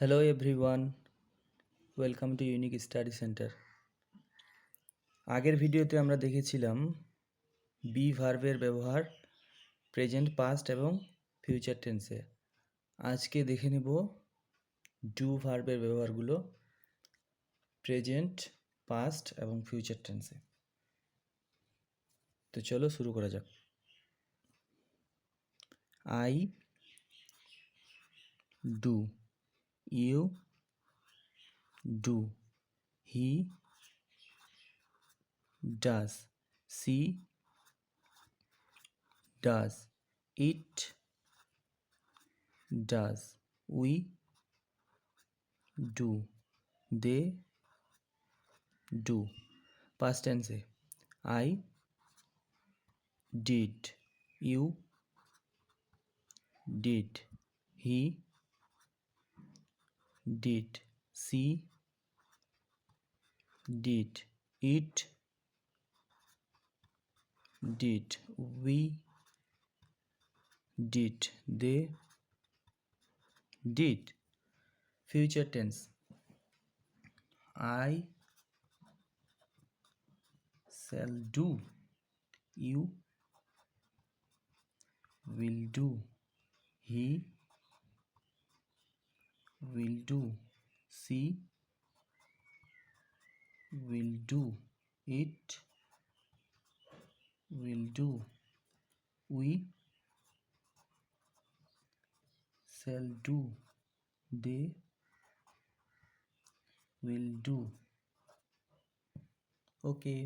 Hello everyone, welcome to Unique Study Center. আগের ভিডিওতে আমরা দেখেছিলাম বি ভার্বের ব্যবহার প্রেজেন্ট, পাস্ট এবং ফিউচার টেন্সে। আজকে দেখে নেব ডু ভার্বের ব্যবহারগুলো প্রেজেন্ট, পাস্ট এবং ফিউচার টেন্সে। তো চলো শুরু করা যাক। I do, you do, he does, she does, it does, we do, they do. Past tense, I did, you did, he did, she did, it did, we did, they did. Future tense, I shall do, you will do, he will do, she will do, it will do, we shall do, they will do. Okay.